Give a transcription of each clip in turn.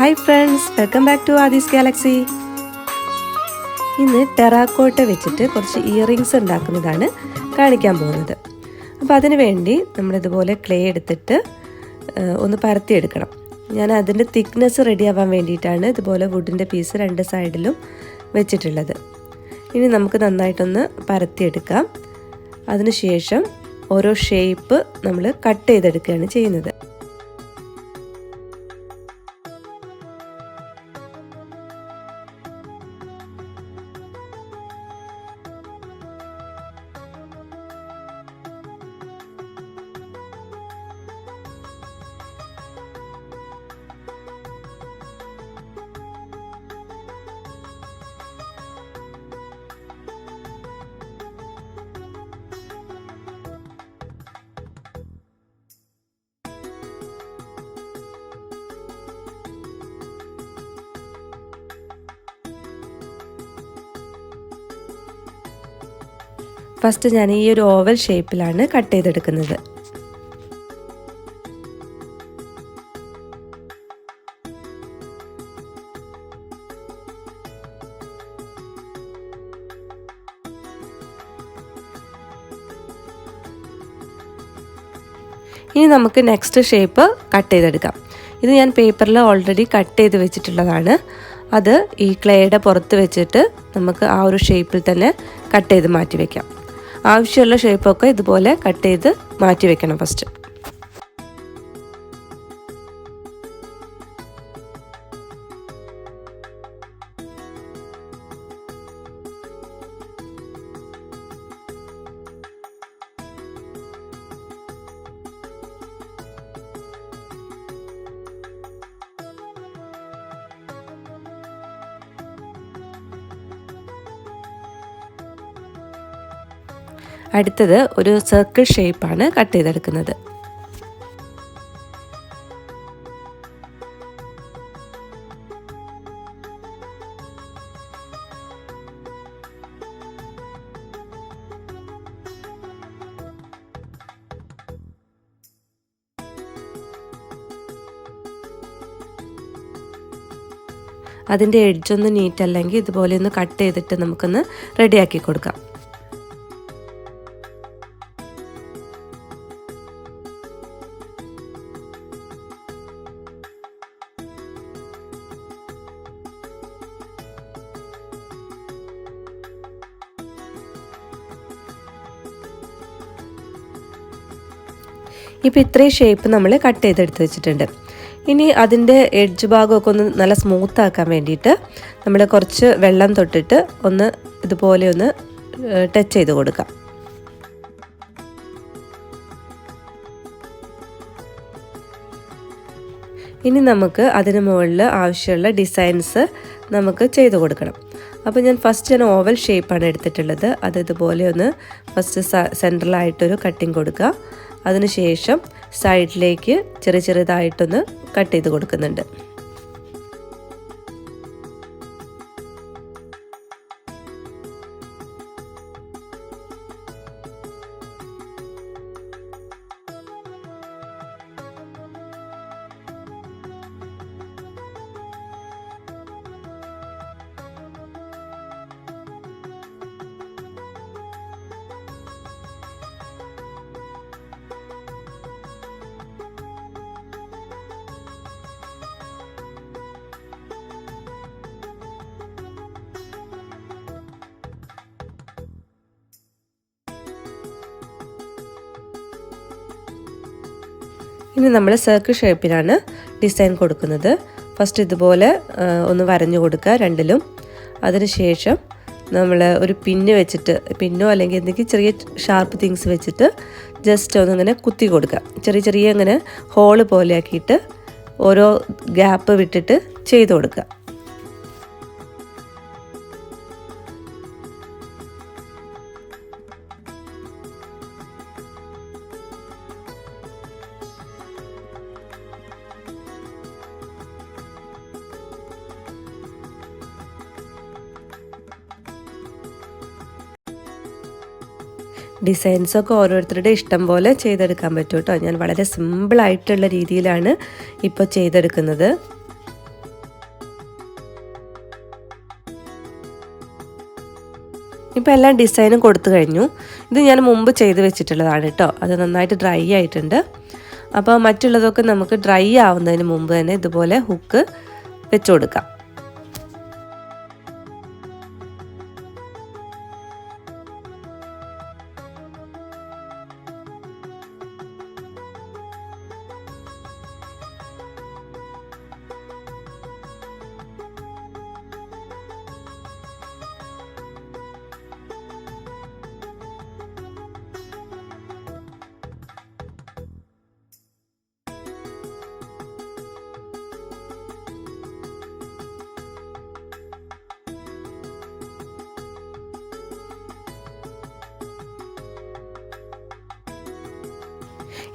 Hi friends, welcome back to Aadis Galaxy. ഇന്ന് terracotta വെച്ചിട്ട് കുറച്ച് ഇയറിംഗ്സ് ഉണ്ടാക്കുന്നതാണ് കാണിക്കാൻ പോകുന്നത്. അപ്പോൾ അതിനു വേണ്ടി നമ്മൾ ഇതുപോലെ ക്ലേ എടുത്തിട്ട് ഒന്ന് പരത്തിയെടുക്കണം. ഞാൻ അതിൻ്റെ തിക്നെസ് റെഡി ആവാൻ വേണ്ടിയിട്ടാണ് ഇതുപോലെ വുഡിൻ്റെ പീസ് രണ്ട് സൈഡിലും വെച്ചിട്ടുള്ളത്. ഇനി നമുക്ക് നന്നായിട്ടൊന്ന് പരത്തിയെടുക്കാം. അതിനുശേഷം ഓരോ ഷേപ്പ് നമ്മൾ കട്ട് ചെയ്തെടുക്കുകയാണ് ചെയ്യുന്നത്. ഫസ്റ്റ് ഞാൻ ഈ ഒരു ഓവൽ ഷേപ്പിലാണ് കട്ട് ചെയ്തെടുക്കുന്നത്. ഇനി നമുക്ക് നെക്സ്റ്റ് ഷേപ്പ് കട്ട് ചെയ്തെടുക്കാം. ഇത് ഞാൻ പേപ്പറിൽ ഓൾറെഡി കട്ട് ചെയ്ത് വെച്ചിട്ടുള്ളതാണ്. അത് ഈ ക്ലേയുടെ പുറത്ത് വെച്ചിട്ട് നമുക്ക് ആ ഒരു ഷേപ്പിൽ തന്നെ കട്ട് ചെയ്ത് മാറ്റി വയ്ക്കാം. ആവശ്യമുള്ള ഷേപ്പൊക്കെ ഇതുപോലെ കട്ട് ചെയ്ത് മാറ്റി വെക്കണം ഫസ്റ്റ്. അടുത്തത് ഒരു സർക്കിൾ ഷേപ്പാണ് കട്ട് ചെയ്തെടുക്കുന്നത്. അതിൻ്റെ എഡ്ജൊന്ന് നീറ്റ് അല്ലെങ്കിൽ ഇതുപോലെ ഒന്ന് കട്ട് ചെയ്തിട്ട് നമുക്കൊന്ന് റെഡിയാക്കി കൊടുക്കാം. ഇപ്പോൾ ഇത്രയും ഷേപ്പ് നമ്മൾ കട്ട് ചെയ്തെടുത്ത് വെച്ചിട്ടുണ്ട്. ഇനി അതിൻ്റെ എഡ്ജ് ഭാഗമൊക്കെ ഒന്ന് നല്ല സ്മൂത്ത് ആക്കാൻ വേണ്ടിയിട്ട് നമ്മൾ കുറച്ച് വെള്ളം തൊട്ടിട്ട് ഒന്ന് ഇതുപോലെ ഒന്ന് ടച്ച് ചെയ്ത് കൊടുക്കാം. ഇനി നമുക്ക് അതിന് മുകളിൽ ആവശ്യമുള്ള ഡിസൈൻസ് നമുക്ക് ചെയ്ത് കൊടുക്കണം. അപ്പോൾ ഞാൻ ഓവൽ ഷേപ്പാണ് എടുത്തിട്ടുള്ളത്. അത് ഇതുപോലെ ഒന്ന് ഫസ്റ്റ് സെൻട്രലായിട്ടൊരു കട്ടിങ് കൊടുക്കുക. അതിനുശേഷം സൈഡിലേക്ക് ചെറുതായിട്ടൊന്ന് കട്ട് ചെയ്ത് കൊടുക്കുന്നുണ്ട്. ഇനി നമ്മൾ സർക്കിൾ ഷേപ്പിലാണ് ഡിസൈൻ കൊടുക്കുന്നത്. ഫസ്റ്റ് ഇതുപോലെ ഒന്ന് വരഞ്ഞു കൊടുക്കുക രണ്ടിലും. അതിനുശേഷം നമ്മൾ ഒരു പിന്ന് വെച്ചിട്ട്, പിന്നോ അല്ലെങ്കിൽ എന്തെങ്കിലും ചെറിയ ഷാർപ്പ് തിങ്സ് വെച്ചിട്ട് ജസ്റ്റ് ഒന്നിങ്ങനെ കുത്തി കൊടുക്കുക. ചെറിയ ഇങ്ങനെ ഹോള് പോലെ ആക്കിയിട്ട് ഓരോ ഗ്യാപ്പ് വിട്ടിട്ട് ചെയ്ത് കൊടുക്കുക. ഡിസൈൻസൊക്കെ ഓരോരുത്തരുടെ ഇഷ്ടം പോലെ ചെയ്തെടുക്കാൻ പറ്റും കേട്ടോ. ഞാൻ വളരെ സിമ്പിളായിട്ടുള്ള രീതിയിലാണ് ഇപ്പോൾ ചെയ്തെടുക്കുന്നത്. ഇപ്പോൾ എല്ലാം ഡിസൈനും കൊടുത്തു കഴിഞ്ഞു. ഇത് ഞാൻ മുമ്പ് ചെയ്ത് വെച്ചിട്ടുള്ളതാണ് കേട്ടോ. അത് നന്നായിട്ട് ഡ്രൈ ആയിട്ടുണ്ട്. അപ്പോൾ മറ്റുള്ളതൊക്കെ നമുക്ക് ഡ്രൈ ആവുന്നതിന് മുമ്പ് തന്നെ ഇതുപോലെ ഹുക്ക് വെച്ച് കൊടുക്കാം.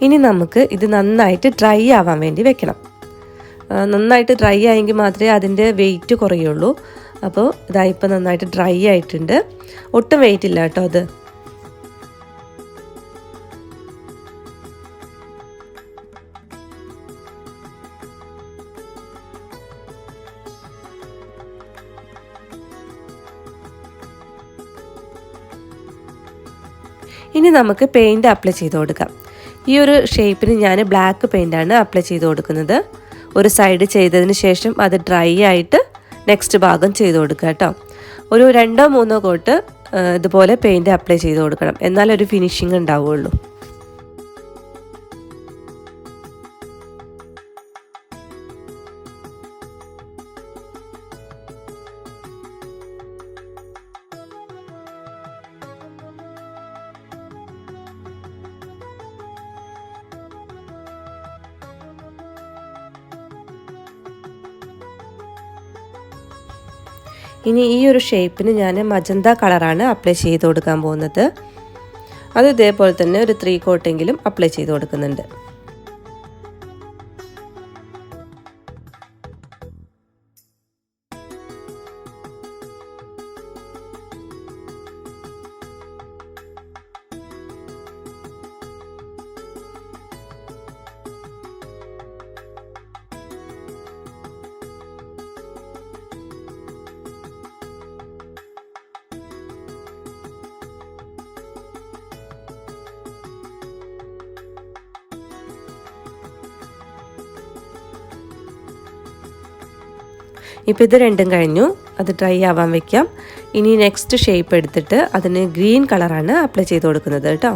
ഇനി നമുക്ക് ഇത് നന്നായിട്ട് ഡ്രൈ ആവാൻ വേണ്ടി വെക്കണം. നന്നായിട്ട് ഡ്രൈ ആയെങ്കിൽ മാത്രമേ അതിൻ്റെ വെയിറ്റ് കുറയുള്ളൂ. അപ്പോൾ ഇതായിപ്പോൾ നന്നായിട്ട് ഡ്രൈ ആയിട്ടുണ്ട്. ഒട്ടും വെയിറ്റ് ഇല്ല കേട്ടോ അത്. ഇനി നമുക്ക് പെയിൻറ്റ് അപ്ലൈ ചെയ്ത് കൊടുക്കാം. ഈ ഒരു ഷേപ്പിന് ഞാൻ ബ്ലാക്ക് പെയിൻ്റാണ് അപ്ലൈ ചെയ്ത് കൊടുക്കുന്നത്. ഒരു സൈഡ് ചെയ്തതിന് ശേഷം അത് ഡ്രൈ ആയിട്ട് നെക്സ്റ്റ് ഭാഗം ചെയ്ത് കൊടുക്കുക കേട്ടോ. ഒരു 2-3 കോട്ട് ഇതുപോലെ പെയിൻറ്റ് അപ്ലൈ ചെയ്ത് കൊടുക്കണം, എന്നാലൊരു ഫിനിഷിങ് ഉണ്ടാവുകയുള്ളൂ. ഇനി ഈ ഒരു ഷേപ്പിന് ഞാൻ മജന്ത കളറാണ് അപ്ലൈ ചെയ്ത് കൊടുക്കാൻ പോകുന്നത്. അത് ഇതേപോലെ തന്നെ ഒരു 3 കോട്ടെങ്കിലും അപ്ലൈ ചെയ്ത് കൊടുക്കുന്നുണ്ട്. ഇപ്പോൾ ഇത് രണ്ടും കഴിഞ്ഞു. അത് ഡ്രൈ ആവാൻ വെക്കാം. ഇനി നെക്സ്റ്റ് ഷേപ്പ് എടുത്തിട്ട് അതിന് ഗ്രീൻ കളറാണ് അപ്ലൈ ചെയ്ത് കൊടുക്കുന്നത് കേട്ടോ.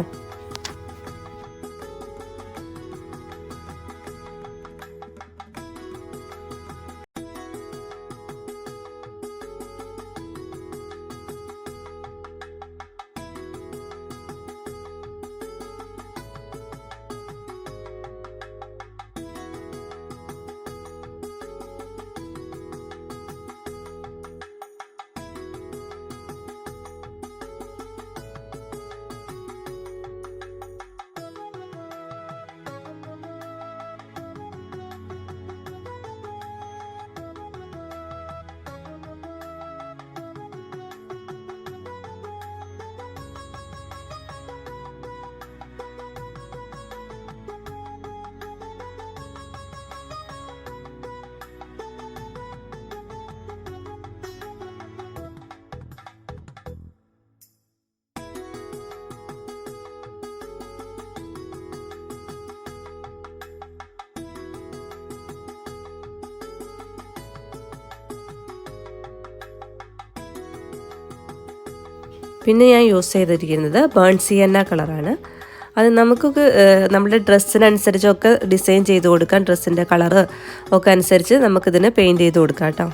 പിന്നെ ഞാൻ യൂസ് ചെയ്തിരിക്കുന്നത് ബേൺ സിയന്ന കളറാണ്. അത് നമുക്ക് നമ്മുടെ ഡ്രസ്സിനനുസരിച്ചൊക്കെ ഡിസൈൻ ചെയ്ത് കൊടുക്കാം. ഡ്രസ്സിൻ്റെ കളറ് ഒക്കെ അനുസരിച്ച് നമുക്കിതിന് പെയിൻറ്റ് ചെയ്ത് കൊടുക്കാം കേട്ടോ.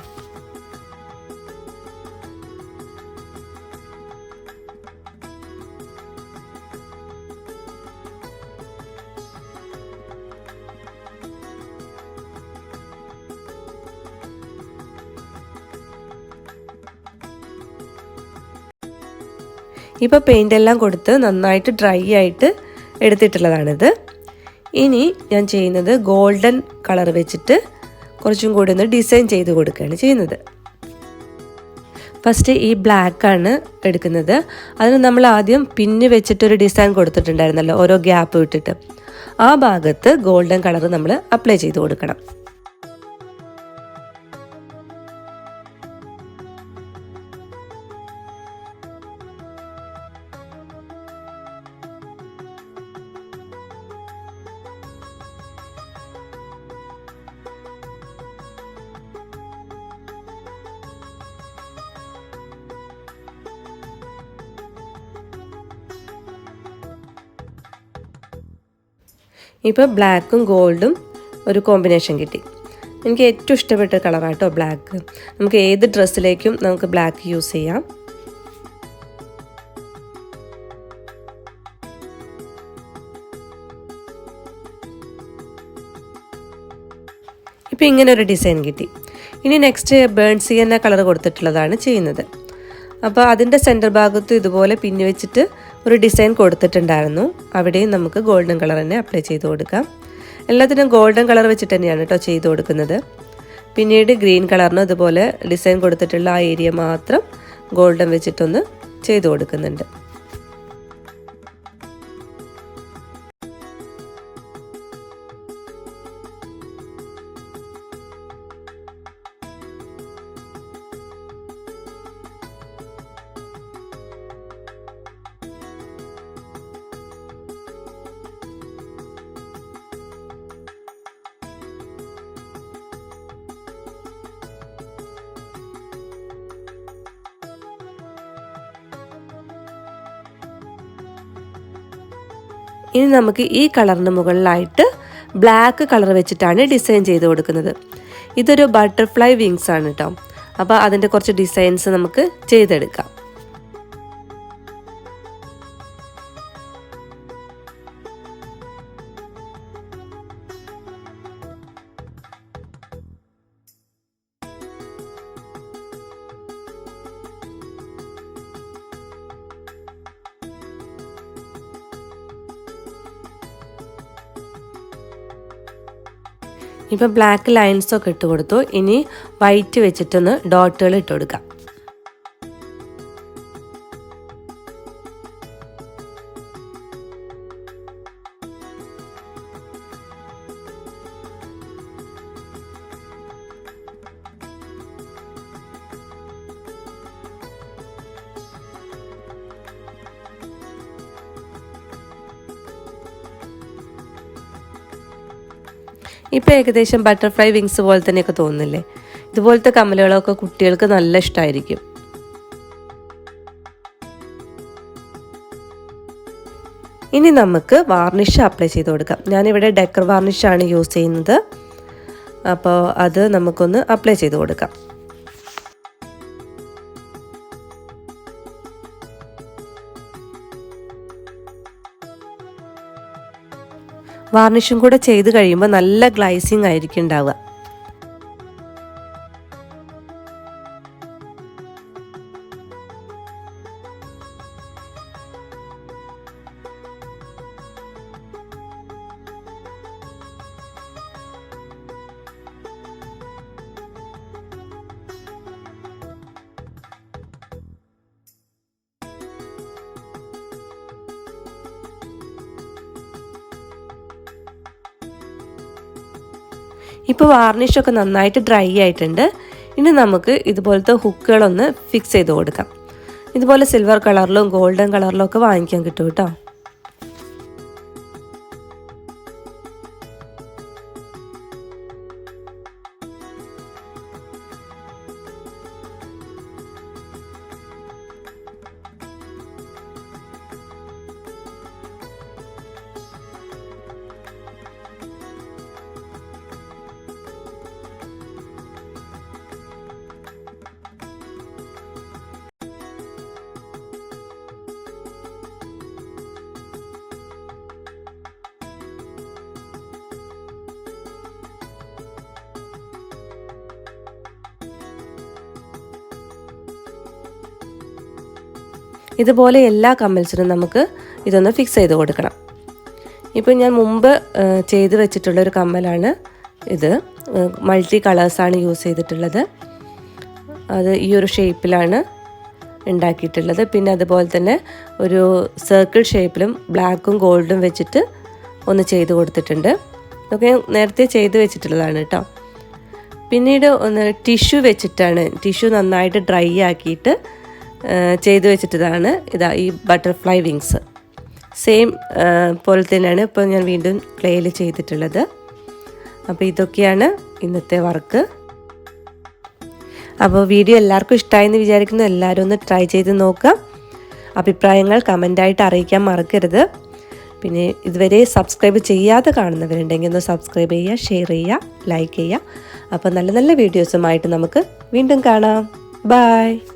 ഇപ്പോൾ പെയിൻ്റ് എല്ലാം കൊടുത്ത് നന്നായിട്ട് ഡ്രൈ ആയിട്ട് എടുത്തിട്ടുള്ളതാണിത്. ഇനി ഞാൻ ചെയ്യുന്നത് ഗോൾഡൻ കളർ വെച്ചിട്ട് കുറച്ചും കൂടി ഒന്ന് ഡിസൈൻ ചെയ്ത് കൊടുക്കുകയാണ് ചെയ്യുന്നത്. ഫസ്റ്റ് ഈ ബ്ലാക്കാണ് എടുക്കുന്നത്. അതിന് നമ്മൾ ആദ്യം പിന്ന് വെച്ചിട്ടൊരു ഡിസൈൻ കൊടുത്തിട്ടുണ്ടായിരുന്നല്ലോ, ഓരോ ഗ്യാപ്പ് വിട്ടിട്ട്. ആ ഭാഗത്ത് ഗോൾഡൻ കളർ നമ്മൾ അപ്ലൈ ചെയ്ത് കൊടുക്കണം. ഇപ്പോൾ ബ്ലാക്കും ഗോൾഡും ഒരു കോമ്പിനേഷൻ കിട്ടി. എനിക്ക് ഏറ്റവും ഇഷ്ടപ്പെട്ട കളറാട്ടോ ബ്ലാക്ക്. നമുക്ക് ഏത് ഡ്രസ്സിലേക്കും നമുക്ക് ബ്ലാക്ക് യൂസ് ചെയ്യാം. ഇപ്പോൾ ഇങ്ങനെ ഒരു ഡിസൈൻ കിട്ടി. ഇനി നെക്സ്റ്റ് ബേൺ സിയന്ന കളർ കൊടുത്തിട്ടുള്ളതാണ് ചെയ്യുന്നത്. അപ്പോൾ അതിൻ്റെ സെൻറ്റർ ഭാഗത്ത് ഇതുപോലെ പിന്നി വെച്ചിട്ട് ഒരു ഡിസൈൻ കൊടുത്തിട്ടുണ്ടായിരുന്നു. അവിടെയും നമുക്ക് ഗോൾഡൻ കളർ തന്നെ അപ്ലൈ ചെയ്ത് കൊടുക്കാം. എല്ലാത്തിനും ഗോൾഡൻ കളർ വെച്ചിട്ട് തന്നെയാണ് കേട്ടോ ചെയ്ത് കൊടുക്കുന്നത്. പിന്നീട് ഗ്രീൻ കളറിന് ഇതുപോലെ ഡിസൈൻ കൊടുത്തിട്ടുള്ള ആ ഏരിയ മാത്രം ഗോൾഡൻ വെച്ചിട്ടൊന്ന് ചെയ്ത് കൊടുക്കുന്നുണ്ട്. ഇനി നമുക്ക് ഈ കളറിന് മുകളിലായിട്ട് ബ്ലാക്ക് കളർ വെച്ചിട്ടാണ് ഡിസൈൻ ചെയ്ത് കൊടുക്കുന്നത്. ഇതൊരു ബട്ടർഫ്ലൈ വിങ്സ് ആണ് കേട്ടോ. അപ്പോൾ അതിൻ്റെ കുറച്ച് ഡിസൈൻസ് നമുക്ക് ചെയ്തെടുക്കാം. ഇപ്പോൾ ബ്ലാക്ക് ലൈൻസൊക്കെ ഇട്ട് കൊടുത്തു. ഇനി വൈറ്റ് വെച്ചിട്ടൊന്ന് ഡോട്ടുകൾ ഇട്ട് കൊടുക്കാം. ഇപ്പോൾ ഏകദേശം ബട്ടർഫ്ലൈ വിങ്സ് പോലെ തന്നെയൊക്കെ തോന്നുന്നില്ലേ? ഇതുപോലത്തെ കമ്മലുകളൊക്കെ കുട്ടികൾക്ക് നല്ല ഇഷ്ടമായിരിക്കും. ഇനി നമുക്ക് വാർണിഷ് അപ്ലൈ ചെയ്ത് കൊടുക്കാം. ഞാനിവിടെ ഡെക്കർ വാർണിഷാണ് യൂസ് ചെയ്യുന്നത്. അപ്പോൾ അത് നമുക്കൊന്ന് അപ്ലൈ ചെയ്ത് കൊടുക്കാം. വാർണിഷും കൂടെ ചെയ്ത് കഴിയുമ്പോൾ നല്ല ഗ്ലൈസിങ് ആയിരിക്കും ഉണ്ടാവുക. ഇപ്പോൾ വാർണിഷൊക്കെ നന്നായിട്ട് ഡ്രൈ ആയിട്ടുണ്ട്. ഇനി നമുക്ക് ഇതുപോലത്തെ ഹുക്കുകളൊന്ന് ഫിക്സ് ചെയ്ത് കൊടുക്കാം. ഇതുപോലെ സിൽവർ കളറിലും ഗോൾഡൻ കളറിലും ഒക്കെ വാങ്ങിക്കാൻ കിട്ടും കേട്ടോ. ഇതുപോലെ എല്ലാ കമ്മൽസിനും നമുക്ക് ഇതൊന്ന് ഫിക്സ് ചെയ്ത് കൊടുക്കണം. ഇപ്പോൾ ഞാൻ മുമ്പ് ചെയ്ത് വെച്ചിട്ടുള്ളൊരു കമ്മലാണ് ഇത്. മൾട്ടി കളേഴ്സാണ് യൂസ് ചെയ്തിട്ടുള്ളത്. അത് ഈ ഒരു ഷേപ്പിലാണ് ഉണ്ടാക്കിയിട്ടുള്ളത്. പിന്നെ അതുപോലെ തന്നെ ഒരു സർക്കിൾ ഷേപ്പിലും ബ്ലാക്കും ഗോൾഡും വെച്ചിട്ട് ഒന്ന് ചെയ്ത് കൊടുത്തിട്ടുണ്ട്. ഇതൊക്കെ നേരത്തെ ചെയ്ത് വെച്ചിട്ടുള്ളതാണ് കേട്ടോ. പിന്നീട് ഒന്ന് ടിഷ്യൂ വെച്ചിട്ടാണ്, ടിഷ്യൂ നന്നായിട്ട് ഡ്രൈ ആക്കിയിട്ട് ചെയ്ത് വെച്ചിട്ടതാണ് ഇതാ ഈ ബട്ടർഫ്ലൈ വിങ്സ്. സെയിം പോലെ തന്നെയാണ് ഇപ്പോൾ ഞാൻ വീണ്ടും ക്ലേയിൽ ചെയ്തിട്ടുള്ളത്. അപ്പോൾ ഇതൊക്കെയാണ് ഇന്നത്തെ വർക്ക്. അപ്പോൾ വീഡിയോ എല്ലാവർക്കും ഇഷ്ടമായെന്ന് വിചാരിക്കുന്നു. എല്ലാവരും ഒന്ന് ട്രൈ ചെയ്ത് നോക്കുക. അഭിപ്രായങ്ങൾ കമൻ്റായിട്ട് അറിയിക്കാൻ മറക്കരുത്. പിന്നെ ഇതുവരെ സബ്സ്ക്രൈബ് ചെയ്യാതെ കാണുന്നവരുണ്ടെങ്കിൽ ഒന്ന് സബ്സ്ക്രൈബ് ചെയ്യുക, ഷെയർ ചെയ്യുക, ലൈക്ക് ചെയ്യുക. അപ്പോൾ നല്ല നല്ല വീഡിയോസുമായിട്ട് നമുക്ക് വീണ്ടും കാണാം. ബൈ.